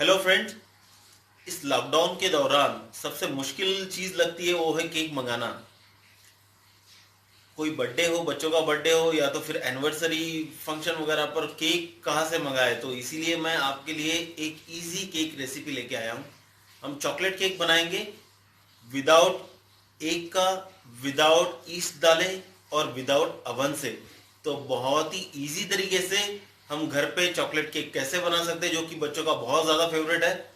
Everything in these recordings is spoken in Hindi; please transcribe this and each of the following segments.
Hello friends. इस लॉकडाउन के दौरान सबसे मुश्किल चीज़ लगती है वो है केक मंगाना। कोई बर्थडे हो, बच्चों का बर्थडे हो या तो फिर एनिवर्सरी फंक्शन वगैरह पर केक कहाँ से मंगाए। तो इसीलिए मैं आपके लिए एक इजी केक रेसिपी लेके आया हूँ। हम चॉकलेट केक बनाएंगे विदाउट एग का, विदाउट ईस्ट डालें और विदाउट अवन से। तो बहुत ही इजी तरीके से हम घर पे चॉकलेट केक कैसे बना सकते हैं जो कि बच्चों का बहुत ज़्यादा फेवरेट है।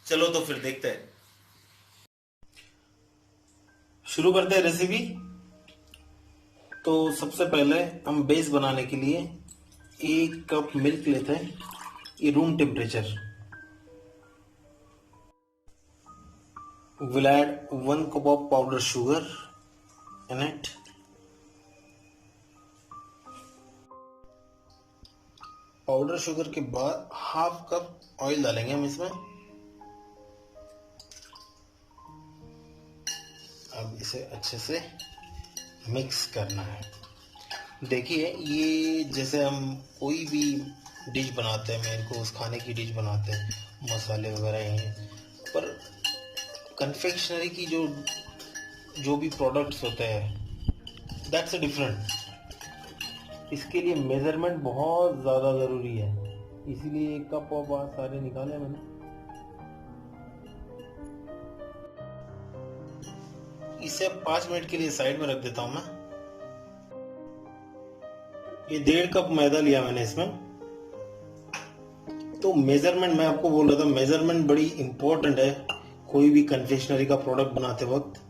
चलो तो फिर देखते हैं, शुरू करते हैं रेसिपी। तो सबसे पहले हम बेस बनाने के लिए 1 कप मिल्क लेते हैं, ये room temperature. Will add 1 cup of powder sugar in it. Powder sugar के बाद 1/2 कप ऑयल डालेंगे हम इसमें। अब इसे अच्छे से मिक्स करना है। देखिए, ये जैसे हम कोई भी डिश बनाते हैं, मेरे को उस खाने की डिश बनाते हैं, मसाले वगैरह हैं, पर कन्फेक्शनरी की जो जो भी प्रोडक्ट्स होते हैं, दैट्स अ डिफरेंट। इसके लिए मेजरमेंट बहुत ज़्यादा ज़रूरी है, इसीलिए 1 कप और बात सारे निकाले मैंने। इसे 5 मिनट के लिए साइड में रख देता हूँ मैं। ये 1.5 कप मैदा लिया मैंने इसमें। तो मेजरमेंट मैं आपको बोल रहा था, मेजरमेंट बड़ी इंपॉर्टेंट है कोई भी कन्फेक्शनरी का प्रोडक्ट बनाते वक्त।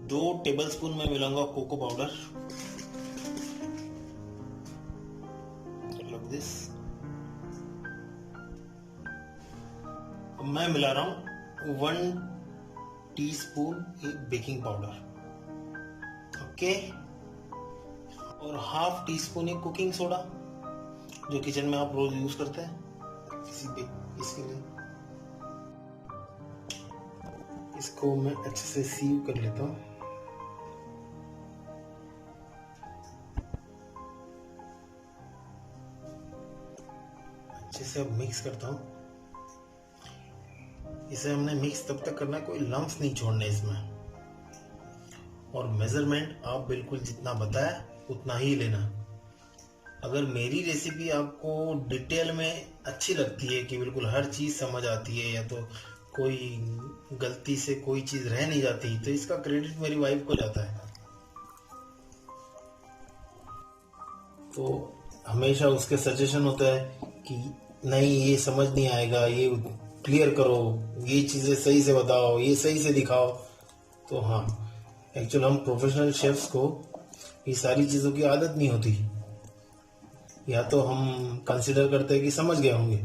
2 टेबलस्पून मैं मिलाऊंगा कोको पाउडर, लाइक दिस। मैं मिला रहा हूं 1 टीस्पून बेकिंग पाउडर, ओके, और 1/2 टीस्पून कुकिंग सोडा, जो किचन में आप रोज यूज करते हैं किसी भी इसके लिए। इसको मैं अच्छे से सीव कर लेता हूँ। अच्छे से अब मिक्स करता हूँ। इसे हमने मिक्स तब तक करना है कोई लम्स नहीं छोड़ने इसमें। और मेजरमेंट आप बिल्कुल जितना बताया उतना ही लेना। अगर मेरी रेसिपी आपको डिटेल में अच्छी लगती है कि बिल्कुल हर चीज़ समझ आती है, या तो कोई गलती से कोई चीज़ रह नहीं जाती, तो इसका क्रेडिट मेरी वाइफ को जाता है। तो हमेशा उसके सजेशन होता है कि नहीं, ये समझ नहीं आएगा, ये क्लियर करो, ये चीज़ें सही से बताओ, ये सही से दिखाओ। तो हाँ, एक्चुअल हम प्रोफेशनल शेफ्स को ये सारी चीज़ों की आदत नहीं होती, या तो हम कंसिडर करते हैं कि समझ गए होंगे।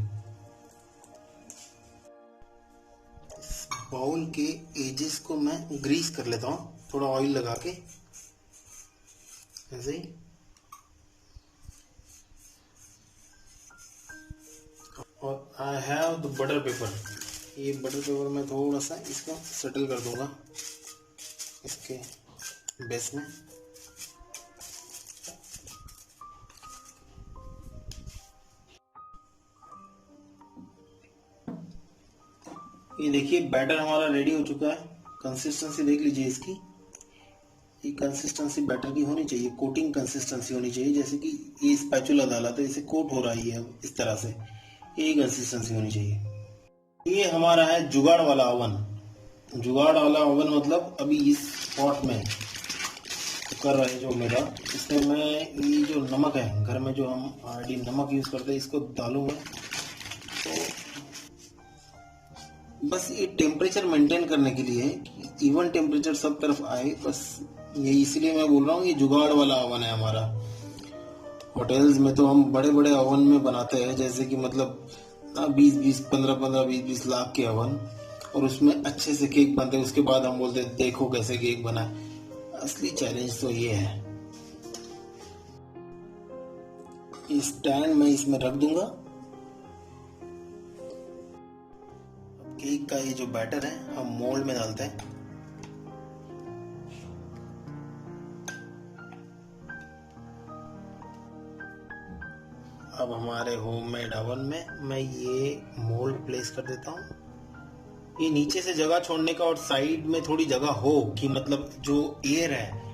इस बाउल के एजेस को मैं ग्रीस कर लेता हूँ थोड़ा ऑयल लगा के, ऐसे ही। और I have the butter paper. ये बटर पेपर मैं थोड़ा सा इसको सेटल कर दूंगा इसके बेस में। ये देखिए, बैटर हमारा रेडी हो चुका है। कंसिस्टेंसी देख लीजिए इसकी। ये कंसिस्टेंसी बैटर की होनी चाहिए, कोटिंग कंसिस्टेंसी होनी चाहिए। जैसे कि ये स्पैचुला डाला तो इसे कोट हो रही है इस तरह से, ये कंसिस्टेंसी होनी चाहिए। ये हमारा है जुगाड़ वाला ओवन। जुगाड़ वाला ओवन मतलब अभी इस पॉट में कर रहे हैं जो मेरा, इसमें मैं ये जो नमक है घर में, जो हम ऑलरेडी नमक यूज करते हैं, इसको डालूंगा। तो बस ये टेम्परेचर मेंटेन करने के लिए कि इवन टेम्परेचर सब तरफ आए, बस ये इसीलिए मैं बोल रहा हूँ ये जुगाड़ वाला ओवन है हमारा। होटल्स में तो हम बड़े बड़े ओवन में बनाते हैं, जैसे कि मतलब 20-20, 15-15, 20-20 लाख के ओवन, और उसमें अच्छे से केक बनते हैं। उसके बाद हम बोलते हैं देखो कैसे केक बना है। असली चैलेंज तो ये है। स्टैंड मैं इसमें रख दूंगा। केक का ये जो बैटर है हम मोल्ड में डालते हैं। अब हमारे होममेड ओवन में मैं ये मोल्ड प्लेस कर देता हूँ। ये नीचे से जगह छोड़ने का और साइड में थोड़ी जगह हो कि मतलब जो एयर है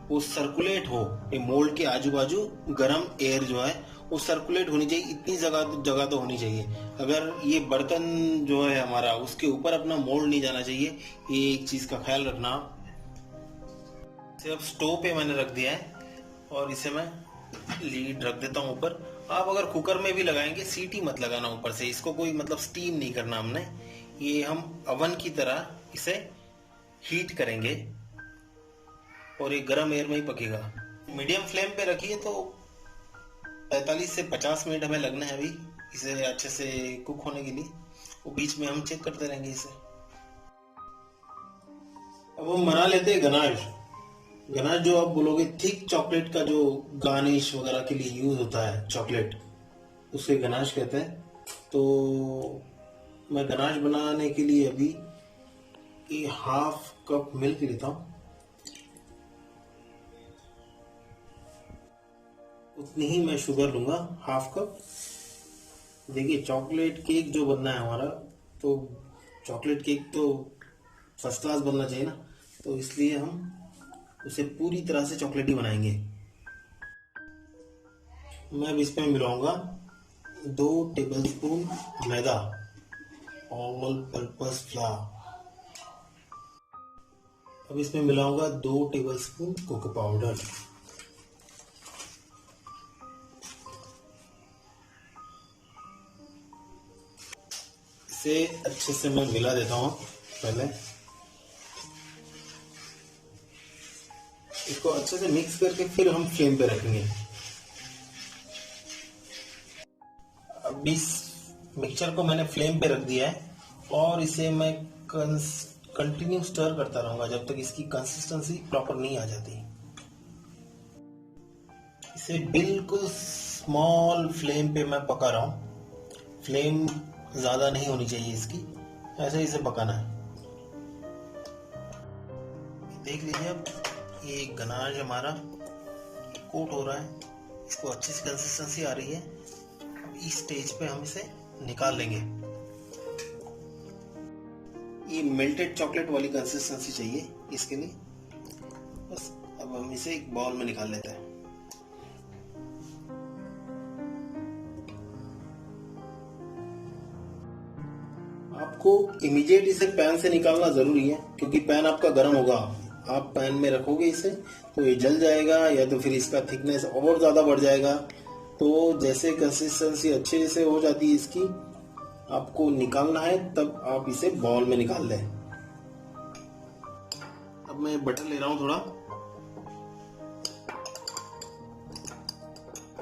वो सर्कुलेट हो। ये मोल्ड के आजू बाजू गर्म एयर जो है वो सर्कुलेट होनी चाहिए, इतनी जगह तो होनी चाहिए। अगर ये बर्तन जो है हमारा उसके ऊपर अपना मोल्ड नहीं जाना चाहिए, ये एक चीज का ख्याल रखना। अब स्टोव पे मैंने रख दिया है और इसे मैं लीड रख देता हूँ ऊपर। आप अगर कुकर में भी लगाएंगे सीटी मत लगाना ऊपर से, इसको कोई मतलब स्टीम नहीं करना हमने। ये हम अवन की तरह इसे हीट करेंगे और ये गर्म एयर में ही पकेगा। मीडियम फ्लेम पे रखिए तो 45 से 50 मिनट हमें लगना है अभी इसे अच्छे से कुक होने के लिए। वो बीच में हम चेक करते रहेंगे इसे। अब हम बना लेते हैं गनाश। गनाश जो आप बोलोगे थिक चॉकलेट का जो गार्निश वगैरह के लिए यूज होता है चॉकलेट, उसे गनाश कहते हैं। तो मैं गनाश बनाने के लिए अभी ये हाफ कप मिल्क लेता हूँ, उतनी ही मैं शुगर लूंगा, हाफ कप। देखिए चॉकलेट केक जो बनना है हमारा, तो चॉकलेट केक तो फर्स्ट क्लास बनना चाहिए ना, तो इसलिए हम उसे पूरी तरह से चॉकलेटी बनाएंगे। मैं अब इसमें मिलाऊंगा 2 टेबलस्पून मैदा, ऑल पर्पस फ्लावर। अब इसमें मिलाऊंगा 2 टेबलस्पून कोको पाउडर। इसे अच्छे से मैं मिला देता हूँ पहले। इसको अच्छे से मिक्स करके फिर हम फ्लेम पे रखेंगे। अब इस मिक्सचर को मैंने फ्लेम पे रख दिया है और इसे मैं कंटिन्यू स्टर करता रहूंगा जब तक इसकी कंसिस्टेंसी प्रॉपर नहीं आ जाती। इसे बिल्कुल स्मॉल फ्लेम पे मैं पका रहा हूँ, फ्लेम ज्यादा नहीं होनी चाहिए इसकी, ऐसे ही इसे पकाना है। देख लीजिए अब ये गनाश हमारा कोट हो रहा है, इसको अच्छी सी कंसिस्टेंसी आ रही है। अब इस स्टेज पे हम इसे निकाल लेंगे। ये मेल्टेड चॉकलेट वाली कंसिस्टेंसी चाहिए इसके लिए। बस अब हम इसे एक बाउल में निकाल लेते हैं। आपको इमीडिएट इसे पैन से निकालना जरूरी है, क्योंकि पैन आपका गर्म होगा। आप पैन में रखोगे इसे तो ये जल जाएगा या तो फिर इसका थिकनेस और ज्यादा बढ़ जाएगा। तो जैसे कंसिस्टेंसी अच्छे से हो जाती है इसकी, आपको निकालना है तब आप इसे बाउल में निकाल लें। अब मैं बटर ले रहा हूँ थोड़ा,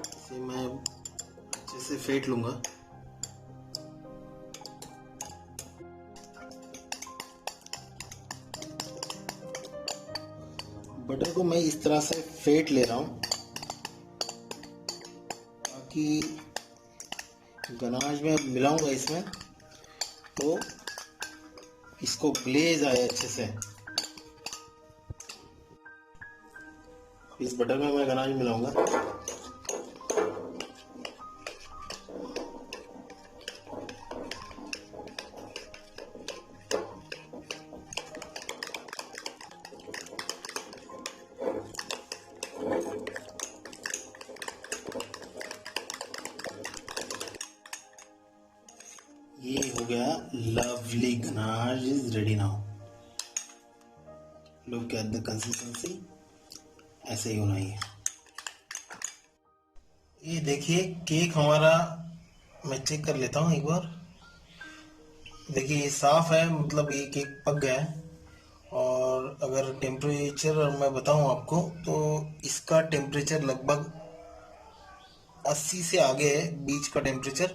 इसे मैं अच्छे से फेंट लूंगा। बटर को मैं इस तरह से फेंट ले रहा हूँ ताकि गनाश में मिलाऊंगा इसमें तो इसको ग्लेज आए अच्छे से। इस बटर में मैं गनाश मिलाऊंगा। ये हो गया lovely ganache is ready now. Look at the consistency, ऐसे ही होना है। ये देखिए केक हमारा, मैं चेक कर लेता हूँ एक बार। देखिए ये साफ है, मतलब ये केक पक गया है। और अगर टेम्परेचर मैं बताऊं आपको तो इसका टेम्परेचर लगभग 80 से आगे है, बीच का टेम्परेचर।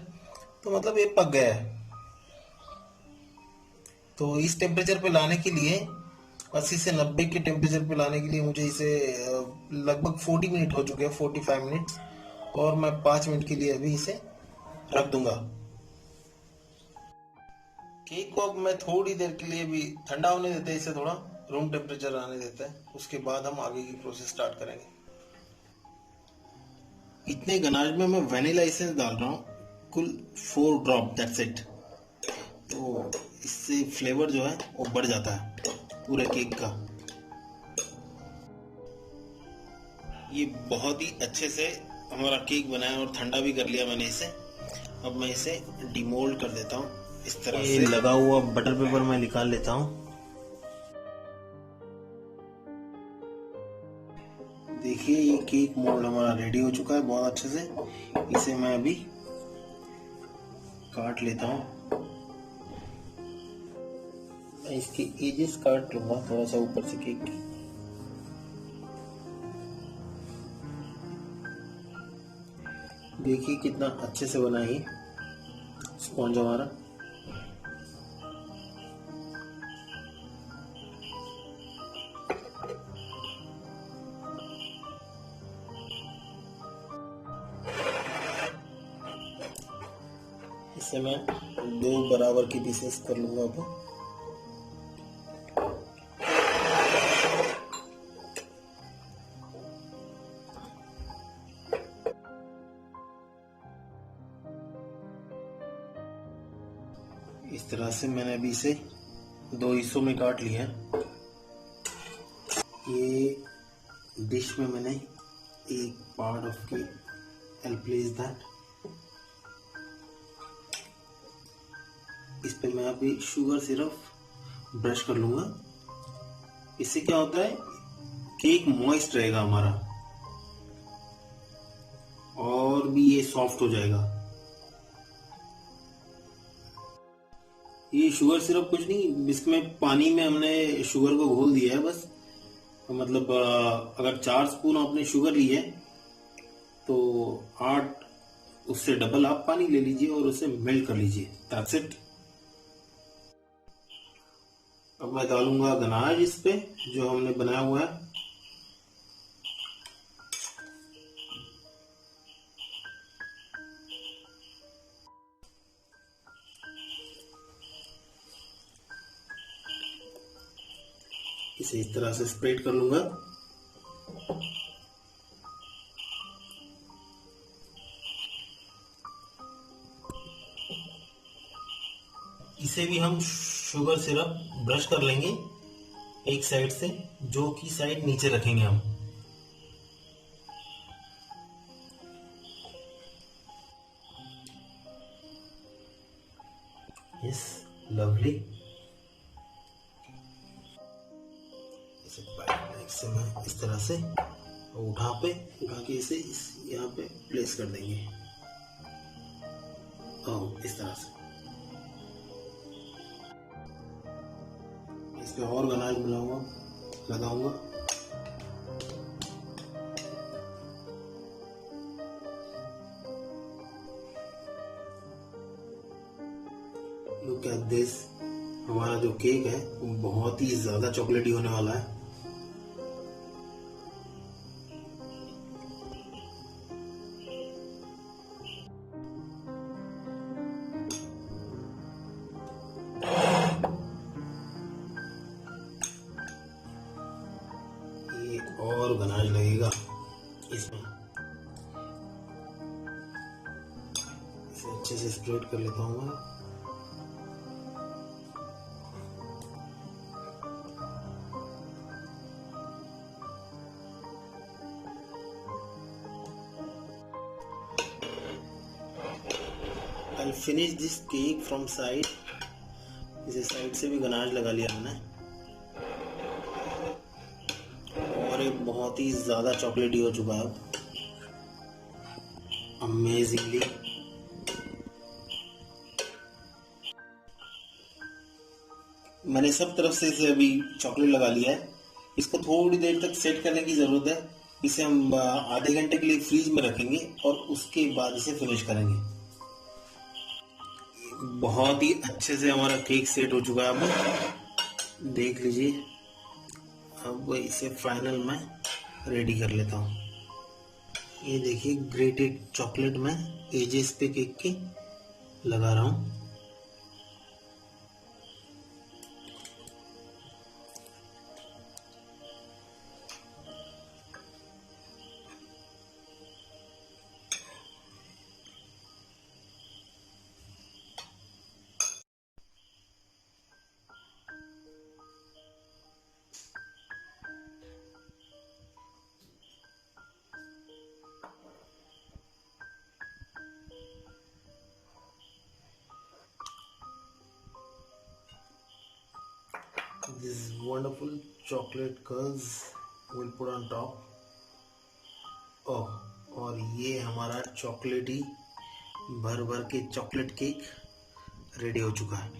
तो मतलब ये पक गया है। तो इस टेम्परेचर पे लाने के लिए 80 से 90 के टेम्परेचर पे लाने के लिए मुझे इसे लगभग 40 मिनट हो चुके हैं, 45 मिनट। और मैं 5 मिनट के लिए अभी इसे रख दूंगा। केक को अब मैं थोड़ी देर के लिए भी ठंडा होने देते हैं, इसे थोड़ा रूम टेम्परेचर आने देते हैं, उसके बाद हम आगे की प्रोसेस स्टार्ट करेंगे। इतने गनाश में मैं वैनिला एसेंस डाल रहा हूँ, कुल 4 ड्रॉप, दैट्स इट। तो इससे फ्लेवर जो है वो बढ़ जाता है पूरे केक का। ये बहुत ही अच्छे से हमारा केक बना है और ठंडा भी कर लिया मैंने इसे। अब मैं इसे डिमोल्ड कर देता हूँ इस तरह से। लगा हुआ बटर पेपर मैं निकाल लेता हूँ। देखिए ये केक मोल्ड हमारा रेडी हो चुका है बहुत अच्छे से। इसे मैं अभी काट लेता हूँ। मैं इसके एजेस काट लूंगा थोड़ा सा ऊपर से केक की। देखिए कितना अच्छे से बना है स्पॉन्ज हमारा। इसे मैं 2 बराबर के पीसेस कर लूंगा अब। इस तरह से मैंने अभी इसे 2 हिस्सों में काट लिया है। ये डिश में मैंने एक पार्ट ऑफ के I'll place that। इस पे मैं अभी शुगर सिरप ब्रश कर लूंगा। इससे क्या होता है, केक मॉइस्ट रहेगा हमारा और भी ये सॉफ्ट हो जाएगा। ये शुगर सिरप कुछ नहीं, इसमें पानी में हमने शुगर को घोल दिया है बस। मतलब अगर 4 स्पून आपने शुगर ली है तो 8 उससे डबल आप पानी ले लीजिए और उसे मेल्ट कर लीजिए, दैट्स इट। अब मैं डालूंगा गनाश इस पे जो हमने बनाया हुआ है। इसे इस तरह से स्प्रेड कर लूंगा। इसे भी हम शुगर सिरप ब्रश कर लेंगे एक साइड से, जो की साइड नीचे रखेंगे हम। Yes, lovely. इसे मैं इस तरह से उठा के इसे यहाँ पे प्लेस कर देंगे। इस तरह से इस पे और गनाश लगाऊंगा। लुक एट दिस, हमारा जो केक है वो बहुत ही ज्यादा चॉकलेटी होने वाला है। ये और गनाश लगेगा इसमें। इसे अच्छे से स्प्रेड कर लेता हूँ मैं। I'll finish this cake from side। इसे साइड से भी गनाश लगा लिया मैंने और ये बहुत ही ज्यादा चॉकलेटी हो चुका है अमेजिंगली। मैंने सब तरफ से इसे अभी चॉकलेट लगा लिया है। इसको थोड़ी देर तक सेट करने की जरूरत है। इसे हम आधे घंटे के लिए फ्रीज में रखेंगे और उसके बाद इसे फिनिश करेंगे। बहुत ही अच्छे से हमारा केक सेट हो चुका है, अब देख लीजिए। अब इसे फाइनल में रेडी कर लेता हूँ। ये देखिए ग्रेटेड चॉकलेट में एजेस पे केक के लगा रहा हूँ। This wonderful chocolate curls we'll put on top. ओह, और ये हमारा चॉकलेटी भर भर के चॉकलेट केक रेडी हो चुका है।